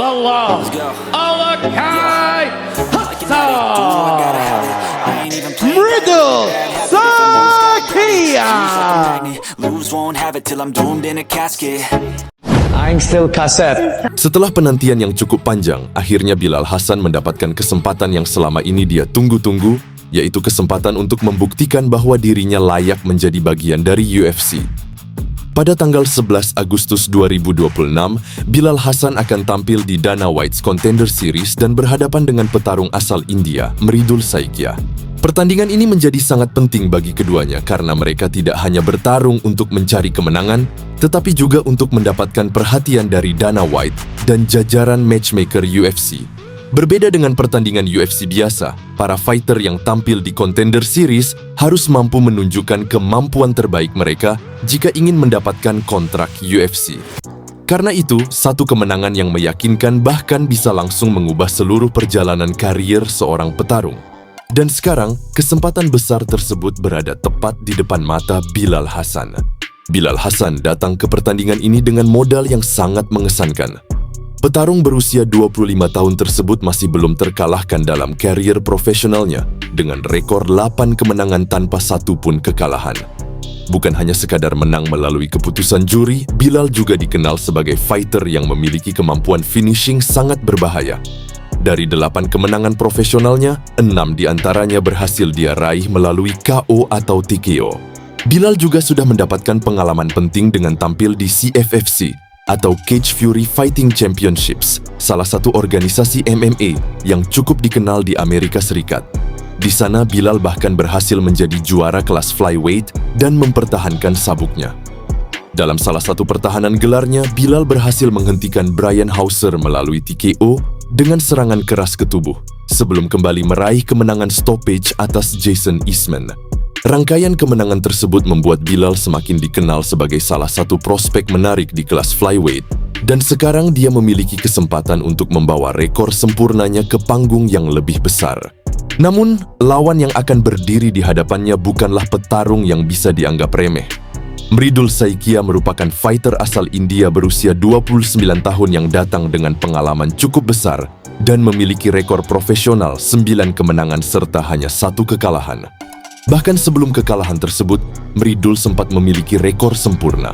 Allah. Allah Mridul Sakia. Lose won't have it till I'm doomed in a casket. I'm still kaset. Setelah penantian yang cukup panjang, akhirnya Bilal Hasan mendapatkan kesempatan yang selama ini dia tunggu-tunggu, yaitu kesempatan untuk membuktikan bahwa dirinya layak menjadi bagian dari UFC. Pada tanggal 11 Agustus 2026, Bilal Hasan akan tampil di Dana White's Contender Series dan berhadapan dengan petarung asal India, Mridul Saikia. Pertandingan ini menjadi sangat penting bagi keduanya karena mereka tidak hanya bertarung untuk mencari kemenangan, tetapi juga untuk mendapatkan perhatian dari Dana White dan jajaran matchmaker UFC. Berbeda dengan pertandingan UFC biasa, para fighter yang tampil di Contender Series harus mampu menunjukkan kemampuan terbaik mereka jika ingin mendapatkan kontrak UFC. Karena itu, satu kemenangan yang meyakinkan bahkan bisa langsung mengubah seluruh perjalanan karier seorang petarung. Dan sekarang, kesempatan besar tersebut berada tepat di depan mata Bilal Hasan. Bilal Hasan datang ke pertandingan ini dengan modal yang sangat mengesankan. Petarung berusia 25 tahun tersebut masih belum terkalahkan dalam karier profesionalnya dengan rekor 8 kemenangan tanpa satu pun kekalahan. Bukan hanya sekadar menang melalui keputusan juri, Bilal juga dikenal sebagai fighter yang memiliki kemampuan finishing sangat berbahaya. Dari 8 kemenangan profesionalnya, 6 diantaranya berhasil dia raih melalui KO atau TKO. Bilal juga sudah mendapatkan pengalaman penting dengan tampil di CFFC atau Cage Fury Fighting Championships, salah satu organisasi MMA yang cukup dikenal di Amerika Serikat. Di sana, Bilal bahkan berhasil menjadi juara kelas flyweight dan mempertahankan sabuknya. Dalam salah satu pertahanan gelarnya, Bilal berhasil menghentikan Brian Hauser melalui TKO dengan serangan keras ke tubuh, sebelum kembali meraih kemenangan stoppage atas Jason Eastman. Rangkaian kemenangan tersebut membuat Bilal semakin dikenal sebagai salah satu prospek menarik di kelas flyweight, dan sekarang dia memiliki kesempatan untuk membawa rekor sempurnanya ke panggung yang lebih besar. Namun, lawan yang akan berdiri di hadapannya bukanlah petarung yang bisa dianggap remeh. Mridul Saikia merupakan fighter asal India berusia 29 tahun yang datang dengan pengalaman cukup besar dan memiliki rekor profesional 9 kemenangan serta hanya 1 kekalahan. Bahkan sebelum kekalahan tersebut, Mridul sempat memiliki rekor sempurna.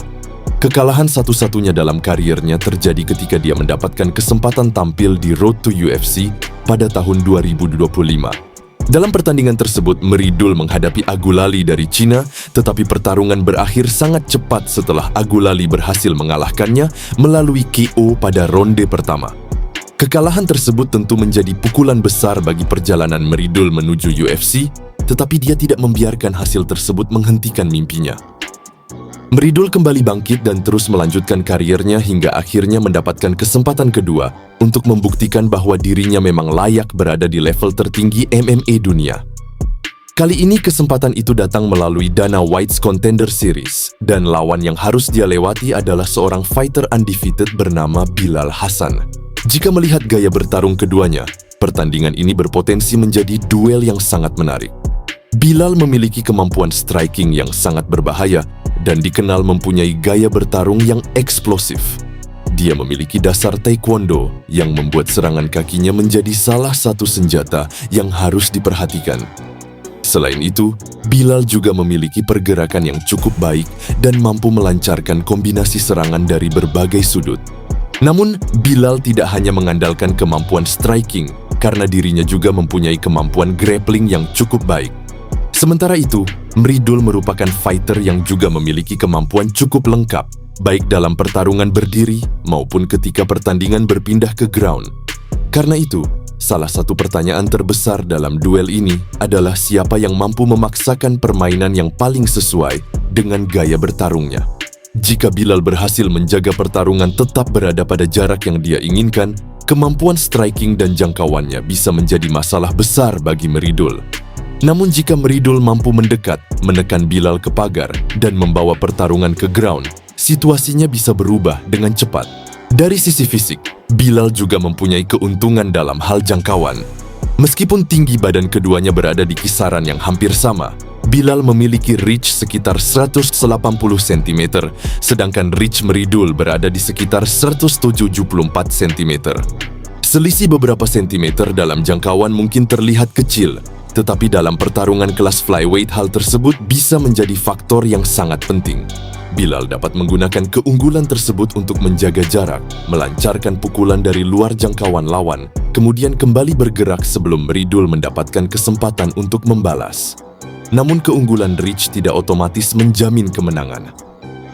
Kekalahan satu-satunya dalam kariernya terjadi ketika dia mendapatkan kesempatan tampil di Road to UFC pada tahun 2025. Dalam pertandingan tersebut, Mridul menghadapi Agulali dari Cina, tetapi pertarungan berakhir sangat cepat setelah Agulali berhasil mengalahkannya melalui KO pada ronde pertama. Kekalahan tersebut tentu menjadi pukulan besar bagi perjalanan Mridul menuju UFC, tetapi dia tidak membiarkan hasil tersebut menghentikan mimpinya. Mridul kembali bangkit dan terus melanjutkan kariernya hingga akhirnya mendapatkan kesempatan kedua untuk membuktikan bahwa dirinya memang layak berada di level tertinggi MMA dunia. Kali ini kesempatan itu datang melalui Dana White's Contender Series, dan lawan yang harus dia lewati adalah seorang fighter undefeated bernama Bilal Hasan. Jika melihat gaya bertarung keduanya, pertandingan ini berpotensi menjadi duel yang sangat menarik. Bilal memiliki kemampuan striking yang sangat berbahaya dan dikenal mempunyai gaya bertarung yang eksplosif. Dia memiliki dasar taekwondo yang membuat serangan kakinya menjadi salah satu senjata yang harus diperhatikan. Selain itu, Bilal juga memiliki pergerakan yang cukup baik dan mampu melancarkan kombinasi serangan dari berbagai sudut. Namun, Bilal tidak hanya mengandalkan kemampuan striking, karena dirinya juga mempunyai kemampuan grappling yang cukup baik. Sementara itu, Mridul merupakan fighter yang juga memiliki kemampuan cukup lengkap, baik dalam pertarungan berdiri maupun ketika pertandingan berpindah ke ground. Karena itu, salah satu pertanyaan terbesar dalam duel ini adalah siapa yang mampu memaksakan permainan yang paling sesuai dengan gaya bertarungnya. Jika Bilal berhasil menjaga pertarungan tetap berada pada jarak yang dia inginkan, kemampuan striking dan jangkauannya bisa menjadi masalah besar bagi Mridul. Namun jika Mridul mampu mendekat, menekan Bilal ke pagar, dan membawa pertarungan ke ground, situasinya bisa berubah dengan cepat. Dari sisi fisik, Bilal juga mempunyai keuntungan dalam hal jangkauan. Meskipun tinggi badan keduanya berada di kisaran yang hampir sama, Bilal memiliki reach sekitar 180 cm, sedangkan reach Meridul berada di sekitar 174 cm. Selisih beberapa sentimeter dalam jangkauan mungkin terlihat kecil, tetapi dalam pertarungan kelas flyweight hal tersebut bisa menjadi faktor yang sangat penting. Bilal dapat menggunakan keunggulan tersebut untuk menjaga jarak, melancarkan pukulan dari luar jangkauan lawan, kemudian kembali bergerak sebelum Meridul mendapatkan kesempatan untuk membalas. Namun keunggulan reach tidak otomatis menjamin kemenangan.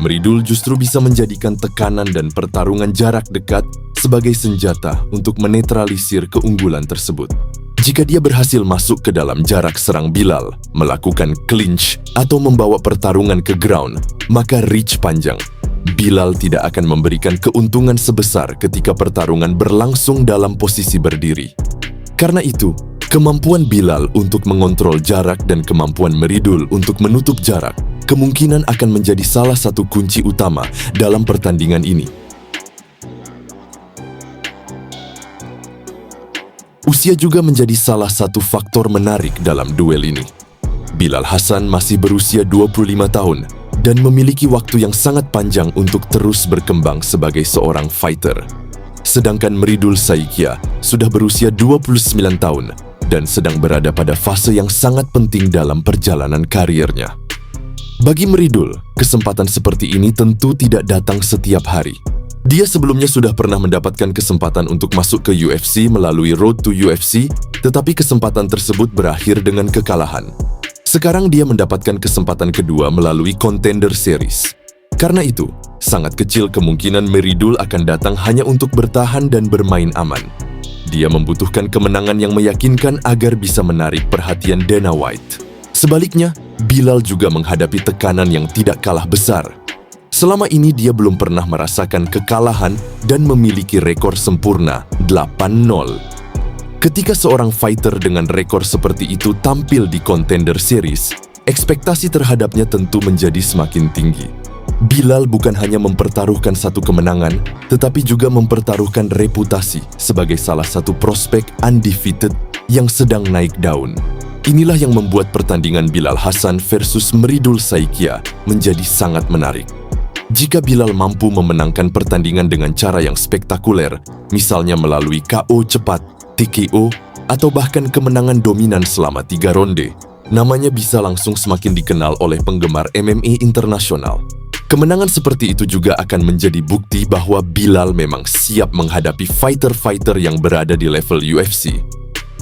Meridul justru bisa menjadikan tekanan dan pertarungan jarak dekat sebagai senjata untuk menetralisir keunggulan tersebut. Jika dia berhasil masuk ke dalam jarak serang Bilal, melakukan clinch atau membawa pertarungan ke ground, maka reach panjang. Bilal tidak akan memberikan keuntungan sebesar ketika pertarungan berlangsung dalam posisi berdiri. Karena itu, kemampuan Bilal untuk mengontrol jarak dan kemampuan Meridul untuk menutup jarak kemungkinan akan menjadi salah satu kunci utama dalam pertandingan ini. Usia juga menjadi salah satu faktor menarik dalam duel ini. Bilal Hasan masih berusia 25 tahun dan memiliki waktu yang sangat panjang untuk terus berkembang sebagai seorang fighter. Sedangkan Meridul Saikia sudah berusia 29 tahun dan sedang berada pada fase yang sangat penting dalam perjalanan karirnya. Bagi Meridul, kesempatan seperti ini tentu tidak datang setiap hari. Dia sebelumnya sudah pernah mendapatkan kesempatan untuk masuk ke UFC melalui Road to UFC, tetapi kesempatan tersebut berakhir dengan kekalahan. Sekarang dia mendapatkan kesempatan kedua melalui Contender Series. Karena itu, sangat kecil kemungkinan Meridul akan datang hanya untuk bertahan dan bermain aman. Dia membutuhkan kemenangan yang meyakinkan agar bisa menarik perhatian Dana White. Sebaliknya, Bilal juga menghadapi tekanan yang tidak kalah besar. Selama ini dia belum pernah merasakan kekalahan dan memiliki rekor sempurna 8-0. Ketika seorang fighter dengan rekor seperti itu tampil di Contender Series, ekspektasi terhadapnya tentu menjadi semakin tinggi. Bilal bukan hanya mempertaruhkan satu kemenangan, tetapi juga mempertaruhkan reputasi sebagai salah satu prospek undefeated yang sedang naik daun. Inilah yang membuat pertandingan Bilal Hasan versus Meridul Saikia menjadi sangat menarik. Jika Bilal mampu memenangkan pertandingan dengan cara yang spektakuler, misalnya melalui KO cepat, TKO, atau bahkan kemenangan dominan selama 3 ronde, namanya bisa langsung semakin dikenal oleh penggemar MMA internasional. Kemenangan seperti itu juga akan menjadi bukti bahwa Bilal memang siap menghadapi fighter-fighter yang berada di level UFC.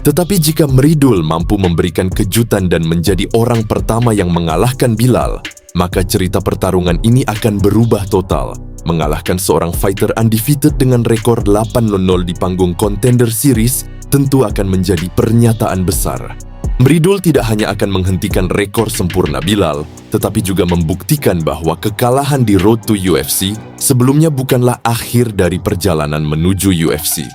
Tetapi jika Meridul mampu memberikan kejutan dan menjadi orang pertama yang mengalahkan Bilal, maka cerita pertarungan ini akan berubah total. Mengalahkan seorang fighter undefeated dengan rekor 8-0 di panggung Contender Series tentu akan menjadi pernyataan besar. Meridul tidak hanya akan menghentikan rekor sempurna Bilal, tetapi juga membuktikan bahwa kekalahan di Road to UFC sebelumnya bukanlah akhir dari perjalanan menuju UFC.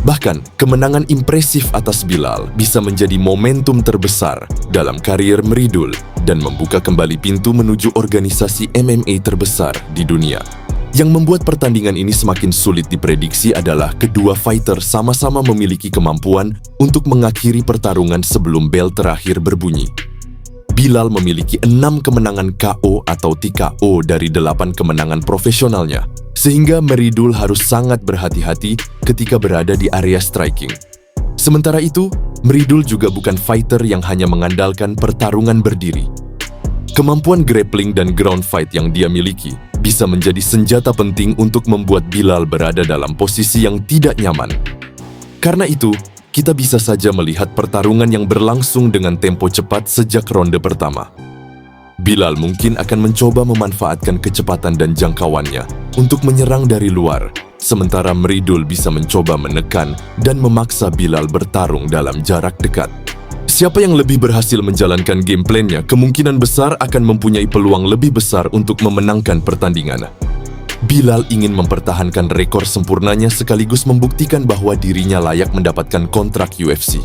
Bahkan, kemenangan impresif atas Bilal bisa menjadi momentum terbesar dalam karier Meridul dan membuka kembali pintu menuju organisasi MMA terbesar di dunia. Yang membuat pertandingan ini semakin sulit diprediksi adalah kedua fighter sama-sama memiliki kemampuan untuk mengakhiri pertarungan sebelum bel terakhir berbunyi. Bilal memiliki 6 kemenangan KO atau TKO dari 8 kemenangan profesionalnya, sehingga Meridul harus sangat berhati-hati ketika berada di area striking. Sementara itu, Meridul juga bukan fighter yang hanya mengandalkan pertarungan berdiri. Kemampuan grappling dan ground fight yang dia miliki bisa menjadi senjata penting untuk membuat Bilal berada dalam posisi yang tidak nyaman. Karena itu, kita bisa saja melihat pertarungan yang berlangsung dengan tempo cepat sejak ronde pertama. Bilal mungkin akan mencoba memanfaatkan kecepatan dan jangkauannya untuk menyerang dari luar, sementara Meridul bisa mencoba menekan dan memaksa Bilal bertarung dalam jarak dekat. Siapa yang lebih berhasil menjalankan game plan-nya kemungkinan besar akan mempunyai peluang lebih besar untuk memenangkan pertandingan. Bilal ingin mempertahankan rekor sempurnanya sekaligus membuktikan bahwa dirinya layak mendapatkan kontrak UFC.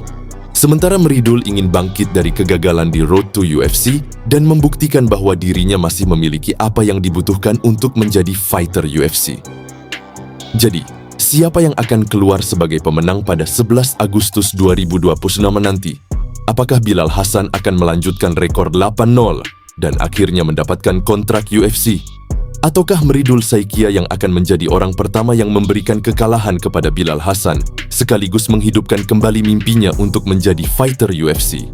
Sementara Meridul ingin bangkit dari kegagalan di Road to UFC dan membuktikan bahwa dirinya masih memiliki apa yang dibutuhkan untuk menjadi fighter UFC. Jadi, siapa yang akan keluar sebagai pemenang pada 11 Agustus 2026 nanti? Apakah Bilal Hasan akan melanjutkan rekor 8-0 dan akhirnya mendapatkan kontrak UFC? Ataukah Meridul Saikia yang akan menjadi orang pertama yang memberikan kekalahan kepada Bilal Hasan sekaligus menghidupkan kembali mimpinya untuk menjadi fighter UFC?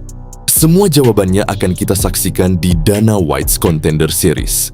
Semua jawabannya akan kita saksikan di Dana White's Contender Series.